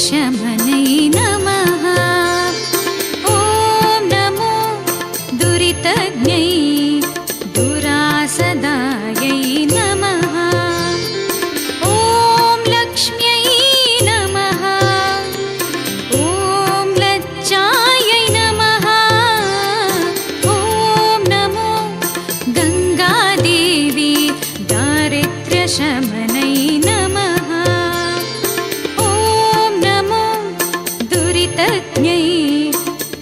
दारिद्र्यशमनै नमः। ॐ नमो दुरितज्ञै दुरासदायै नमः। ॐ लक्ष्म्यै नमः। ॐ लज्जायै नमः। ॐ नमो गङ्गादेवी दारिद्र्यशमनै नमः। ॐ नमो दुरितज्ञै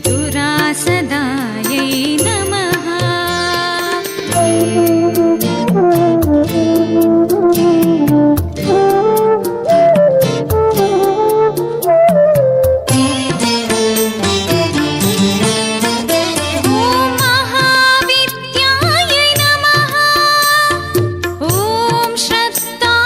दुरासदायै नमः। ॐ महाविद्यायै नमः। ॐ श्रद्धायै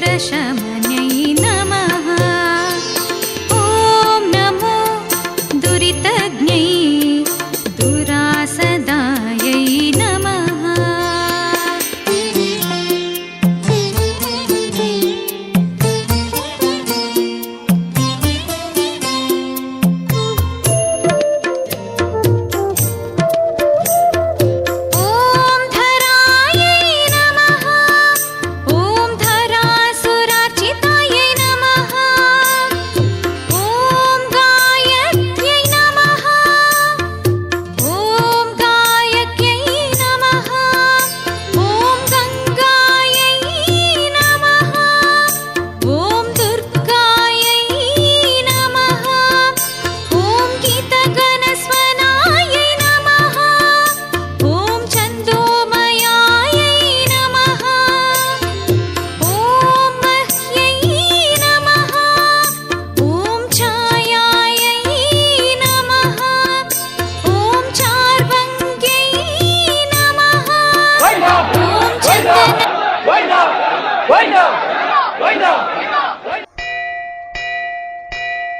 दुरितशमन्यै नमः ॐ नमो दुरितज्ञै दुरासदायै नमः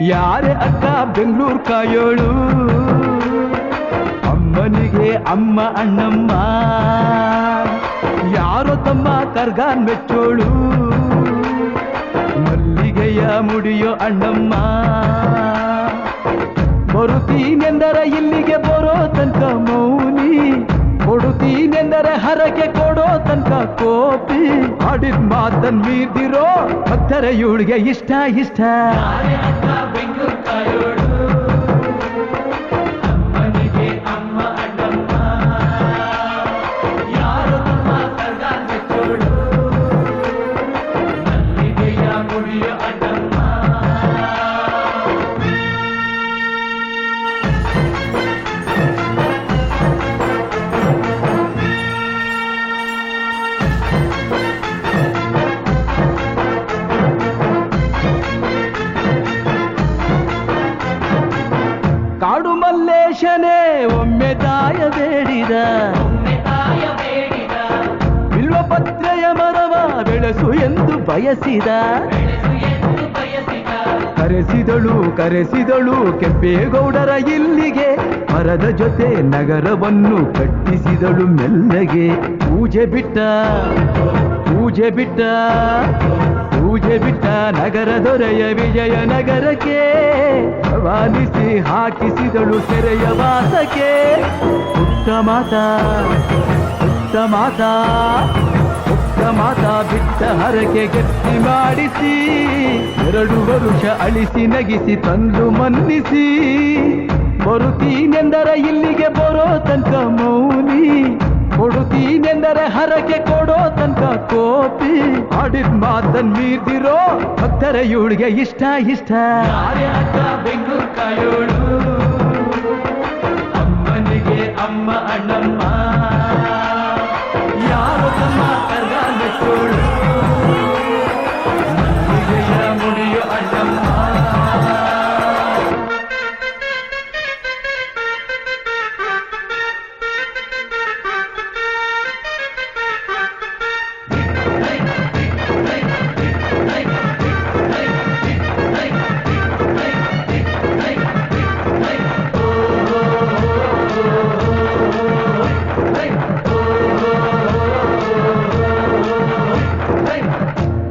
ಯಾರೇ ಅಕ್ಕ ಬೆಂಗಳೂರು ಕಾಯೋಳು ಅಮ್ಮನಿಗೆ ಅಮ್ಮ ಅಣ್ಣಮ್ಮ ಯಾರೋ ತಮ್ಮ ಕರ್ಗಾನ್ ಮೆಚ್ಚೋಳು ಮಲ್ಲಿಗೆಯ ಮುಡಿಯೋ ಅಣ್ಣಮ್ಮ ಬರುತ್ತೀನೆಂದರೆ ಇಲ್ಲಿಗೆ ಬರೋ ತನಕ ಮೌನಿ ಕೊಡುತ್ತೀನೆಂದರೆ ಹರಕೆ ಕೊಡೋ ತನಕ ಕೋಪಿ ಆಡಿದ ಮಾತನ್ ಮೀರ್ದಿರೋ ಭಕ್ತರ ಇವಳಿಗೆ ಇಷ್ಟ ಇಷ್ಟ ಬೆಂಗಳೂರು ಕಾಯೋಳು ಅಮ್ಮನಿಗೆ ಅಮ್ಮ ಅಣ್ಣಮ್ಮ ಯಾರು ತಮ್ಮ ಕರ್ಗಾನ್ ಮೆಚ್ಚೋಳು ಮಲ್ಲಿಗೆಯ ಮುಡಿಯೋ ಅಣ್ಣಮ್ಮ ಕಾಡು ಮಲ್ಲೇಶನೇ ಒಮ್ಮೆ ತಾಯ ಬೇಡಿದ ಬಿಲ್ವಪತ್ರೆಯ ಮರವ ಬೆಳೆಸು ಎಂದು ಬಯಸಿದ ಕರೆಸಿದಳು ಕೆಂಪೇಗೌಡರ ಇಲ್ಲಿಗೆ ಮರದ ಜೊತೆ ನಗರವನ್ನು ಕಟ್ಟಿಸಿದಳು ಮೆಲ್ಲಗೆ ಪೂಜೆ ಬಿಟ್ಟ ನಗರ ದೊರೆಯ ವಿಜಯನಗರಕ್ಕೆ ವಾಲಿಸಿ ಹಾಕಿಸಿದಳು ಸೆರೆಯ ವಾಸಕ್ಕೆ ಪುಟ್ಟ ಮಾತಾ ಬಿಟ್ಟ ಹರಕೆ ಗಟ್ಟಿ ಮಾಡಿಸಿ 2 ವರುಷ ಅಳಿಸಿ ನಗಿಸಿ ತಂದು ಮನ್ನಿಸಿ ಬರುತ್ತೀನೆಂದರೆ ಇಲ್ಲಿಗೆ ಬರೋ ತನಕ ಮೌನಿ ಕೊಡುತ್ತೀನೆಂದರೆ ಹರಕೆ ಕೊಡೋ ತನಕ ಕೋಪಿ ಆಡಿದ ಮಾತನ್ ಮೀರ್ದಿರೋ ಭಕ್ತರ ಇವಳಿಗೆ ಇಷ್ಟ ಬೆಂಗಳೂರು ಕಾಯೋಳು ಅಮ್ಮನಿಗೆ ಅಮ್ಮ ಅಣ್ಣಮ್ಮ ಯಾರು ತಮ್ಮ ಕರ್ಗಾನ್ ಮೆಚ್ಚೋಳು ಮಲ್ಲಿಗೆಯ ಮುಡಿಯೋ ಅಣ್ಣಮ್ಮ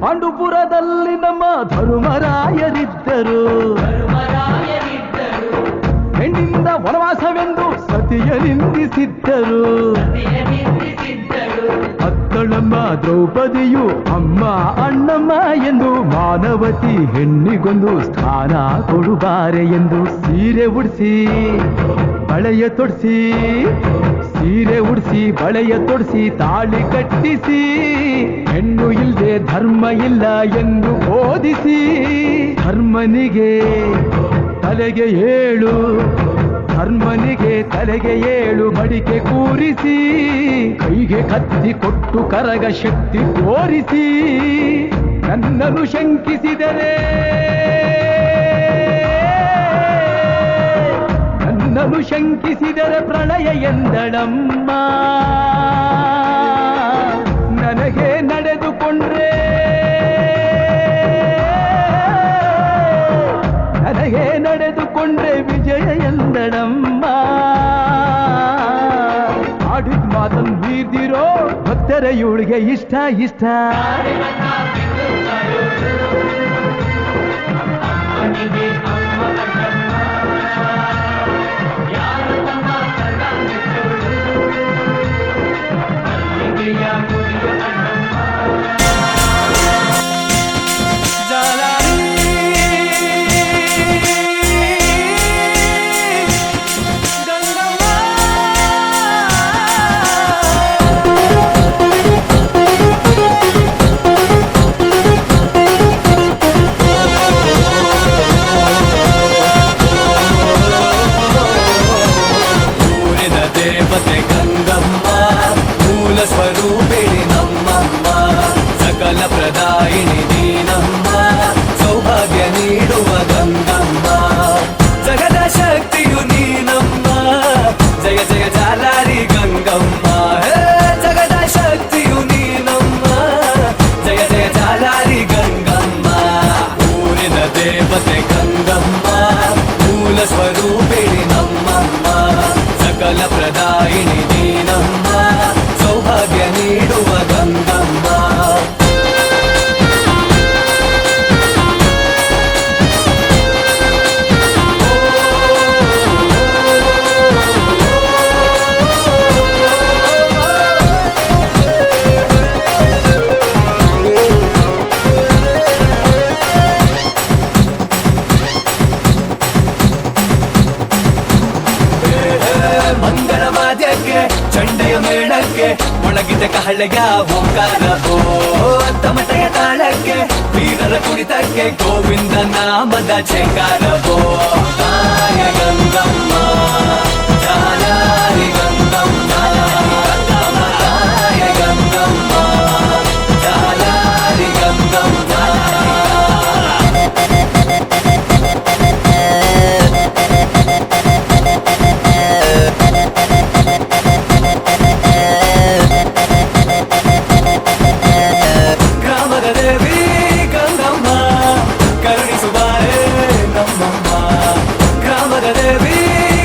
ಪಾಂಡುಪುರದಲ್ಲಿ ನಮ್ಮ ಧರ್ಮರಾಯರಿದ್ದರು ಹೆಣ್ಣಿಂದ ವನವಾಸವೆಂದು ಸತಿಯ ನಿಂದಿಸಿದ್ದರು ಅತ್ತಳಮ್ಮ ದ್ರೌಪದಿಯು ಅಮ್ಮ ಅಣ್ಣಮ್ಮ ಎಂದು ಮಾನವತಿ ಹೆಣ್ಣಿಗೊಂದು ಸ್ಥಾನ ಕೊಡುಬಾರೆ ಎಂದು ಸೀರೆ ಉಡಿಸಿ ಬಳೆಯ ತೊಡಿಸಿ ತಾಳಿ ಕಟ್ಟಿಸಿ ಹೆಣ್ಣು ಇಲ್ಲದೆ ಧರ್ಮ ಇಲ್ಲ ಎಂದು ಬೋಧಿಸಿ ಧರ್ಮನಿಗೆ ತಲೆಗೆ ಏಳು ಮಡಿಕೆ ಕೂರಿಸಿ ಕೈಗೆ ಕತ್ತಿ ಕೊಟ್ಟು ಕರಗ ಶಕ್ತಿ ತೋರಿಸಿ ನನ್ನನ್ನು ಶಂಕಿಸಿದರೆ ಪ್ರಳಯ ಎಂದಳಮ್ಮ ನನಗೆ ನಡೆದುಕೊಂಡ್ರೆ ಕಣಮ್ಮ. ಆಡಿದ ಮಾತನ್ ಮೀರ್ದಿರೋ ಭಕ್ತರ ಇವಳಿಗೆ ಇಷ್ಟ ಇಷ್ಟ. ದೇವತೆ ಗಂಗಮ್ಮ ಮೂಲ ಸ್ವರೂಪಿಣಿ ನಮ್ಮಮ್ಮ ಸಕಲ ಪ್ರದಾಯಿನಿ ನೀನಮ್ಮ ಸೌಭಾಗ್ಯ ನೀಡುವ ಗಂಗಮ್ಮ ಜಗದ ಶಕ್ತಿಯು ನೀನಮ್ಮ ಜಯ ಜಯ ಜಾಲಾರಿ ಗಂಗಮ್ಮ ಜಗದ ಶಕ್ತಿಯು ನೀನಮ್ಮ ಜಯ ಜಯ ಜಾಲಾರಿ ಗಂಗಮ್ಮ ಊರಿನ ದೇವತೆ ಗಂಗಮ್ಮ ಮೂಲ ಸ್ವರೂಪಿಣಿ ನಮ್ಮಮ್ಮ ಸಕಲ ಪ್ರದಾಯಿನಿ ನೀನಮ್ಮ ಸೌಭಾಗ್ಯ ನೀಡುವ ಗಂಗಮ್ಮ. ಮಂಗಳವಾದ್ಯಕ್ಕೆ ಚಂಡೆಯ ಮೇಳಕ್ಕೆ ಮೊಳಗಿದ ಕಹಳೆಯ ಓಂಕಾರವೋ ತಮಟೆಯ ತಾಳಕ್ಕೆ ವೀರರ ಕುಣಿತಕ್ಕೆ ಗೋವಿಂದ ನಾಮದ ಚೆಂಗಾರವೋ ತಾಯ ಗಂಗಮ್ಮ ಜಾಲಾರಿ ಗಂಗಮ್ಮ ತಾಯ ಗಂಗಮ್ಮ ಜಾಲಾರಿ ಗಂಗಮ್ಮ. ಗ್ರಾಮದ ದೇವಿ ಗಂಗಮ್ಮ ಕರುಣಿಸುವಾರೆ ನಮ್ಮಮ್ಮ. ಗ್ರಾಮದ ದೇವಿ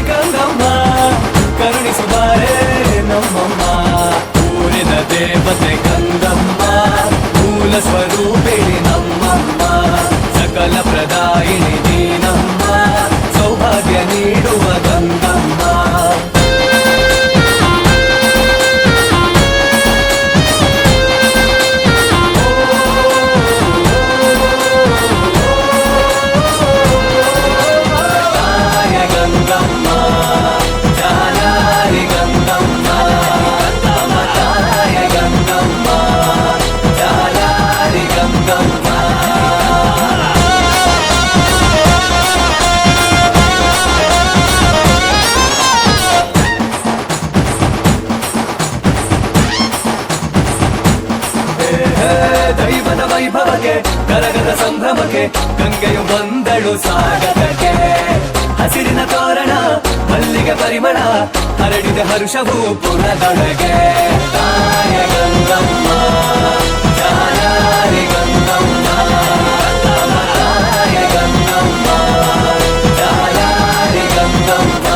ಗಂಗಮ್ಮ ಕರುಣಿಸುವಾರೆ ನಮ್ಮಮ್ಮ. ಊರಿನ ದೇವತೆ ಗಂಗಮ್ಮ ಮೂಲ ಸ್ವರೂಪಿಣಿ ನಮ್ಮಮ್ಮ ಸಕಲ ಪ್ರದಾಯಿನಿ ನೀನಮ್ಮ ಸೌಭಾಗ್ಯ ನೀಡುವ ಗಂಗಮ್ಮ. ದೈವದ ವೈಭವಕ್ಕೆ ಕರಗದ ಸಂಭ್ರಮಕ್ಕೆ ಗಂಗೆಯು ಬಂದಳು ಸಾಗರಕ್ಕೆ. ಹಸಿರಿನ ತೋರಣ ಮಲ್ಲಿಗೆ ಪರಿಮಳ ಹರಡಿದ ಹರುಷವು ಪುರದೊಳಗೆ. ತಾಯ ಗಂಗಮ್ಮ ಜಾಲಾರಿ ಗಂಗಮ್ಮ ತಾಯ ಗಂಗಮ್ಮ ಜಾಲಾರಿ ಗಂಗಮ್ಮ.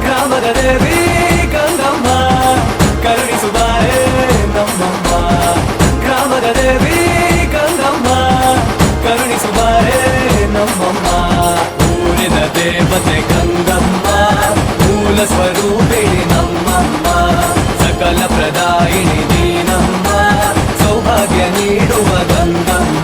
ಗ್ರಾಮದ ದೇವಿ ಗಂಗಮ್ಮ ಕರುಣಿಸುವಾರೆ ನಮ್ಮಮ್ಮ. ಗ್ರಾಮದ ದೇವಿ ಗಂಗಮ್ಮ ಕರುಣಿಸುವಾರೆ ನಮ್ಮಮ್ಮ. ಊರಿನ ದೇವತೆ ಗಂಗಮ್ಮ ಮೂಲ ಸ್ವರೂಪಿಣಿ ನಮ್ಮಮ್ಮ ಸಕಲ ಪ್ರದಾಯಿನಿ ನೀನಮ್ಮ ಸೌಭಾಗ್ಯ ನೀಡುವ ಗಂಗಮ್ಮ.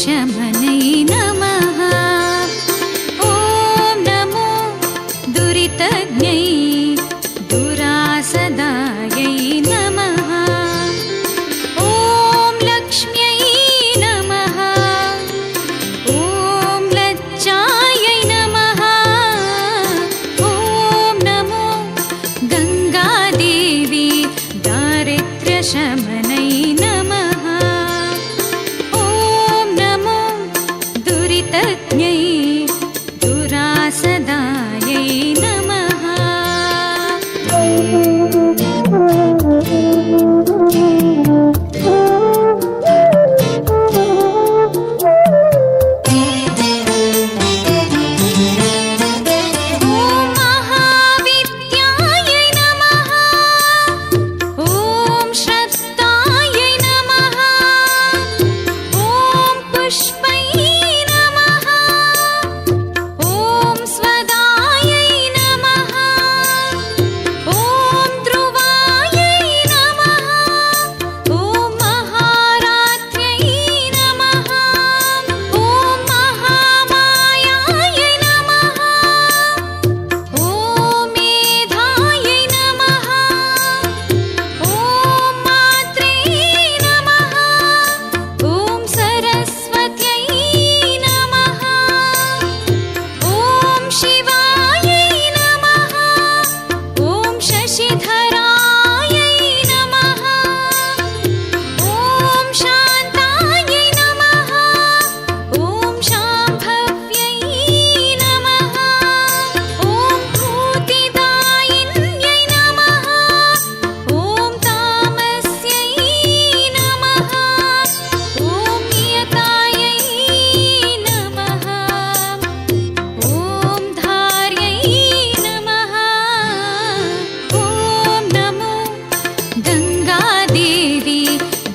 दारिद्र्यशमनै नमः। ॐ नमो दुरितज्ञै दुरासदायै नमः। ॐ लक्ष्म्यै नमः। ॐ लज्जायै नमः। ॐ नमो गङ्गादेवी दारिद्र्यशमनै नमः। ॐ नमो दुरितज्ञै दुरासदायै नमः। ॐ महाविद्यायै नमः। ॐ श्रद्धायै नमः। ॐ पुष्पै नमः। ॐ स्वदायै नमः। ॐ ध्रुवायै नमः। ॐ महारात्र्यै नमः। ॐ महामायायै नमः। ॐ मेधायै नमः। ॐ मात्रे नमः। ॐ सरस्वत्यै नमः। ॐ शिवायै नमः। ॐ शशिधरायै नमः। ॐ शान्तायै नमः। ॐ शाम्भव्यै नमः। ॐ भूतिदायिन्यै नमः। ॐ तामस्यै नमः। ॐ नियतायै नमः। ॐ धार्यै नमः। ॐ नमो गङ्गादेवी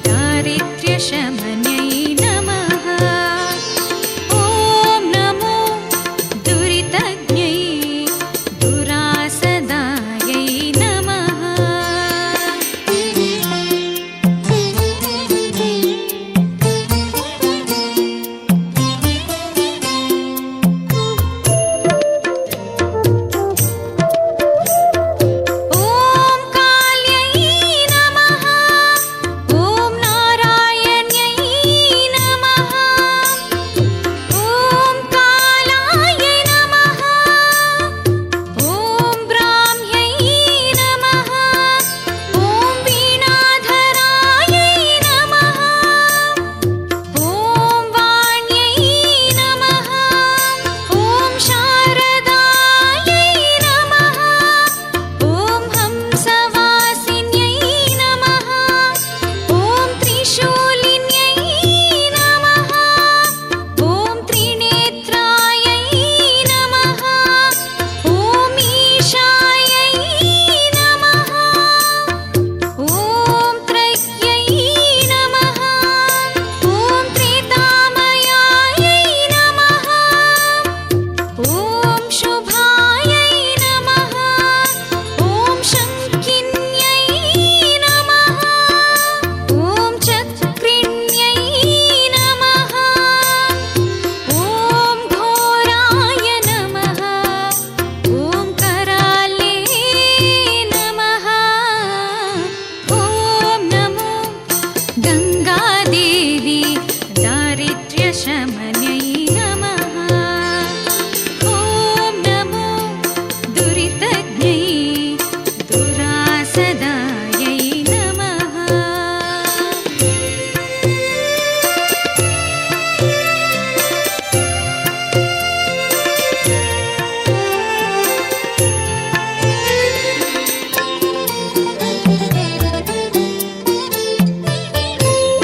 दारिद्र्यशमनै नमः। ॐ नमो दुरितज्ञै दुरासदायै नमः। ॐ काल्यै नमः। ॐ नारायण्यै नमः। ॐ कालायै नमः। ॐ ब्राह्म्यै नमः। ॐ वीणाधरायै नमः। ॐ वाण्यै नमः। ॐ शारदायै नमः। ॐ हंसवासिन्यै नमः। ॐ त्रिशूलिन्यै नमः। ॐ त्रिनेत्रायै नमः। ॐ ईशायै नमः। ॐ त्रय्यै नमः। ॐ त्रितामयायै नमः। ॐ शुभायै नमः। ॐ शङ्किन्यै नमः। ॐ चक्रिण्यै नमः। ॐ घोराय नमः। ॐ कराले नमः। ॐ नमो गङ्गादेवी दारिद्र्यशमनै नमः। ॐ नमो दुरितज्ञै दुरासदायै नमः। ॐ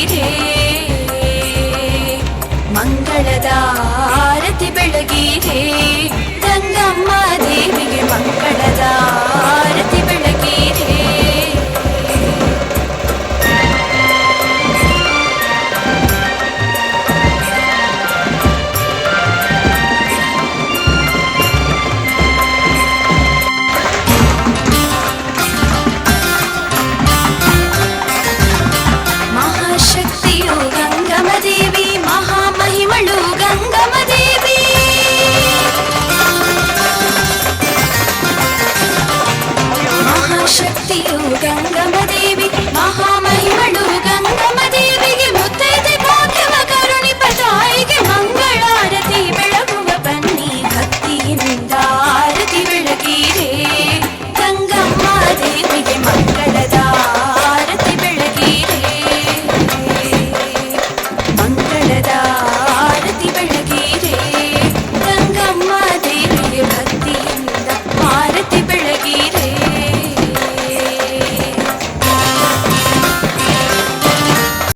ಬೆಳಗಿರೆ ಮಂಗಳದ ಆರತಿ ಬೆಳಗಿರೆ ಗಂಗಮ್ಮ ದೇವಿಗೆ ಮಂಗಳದ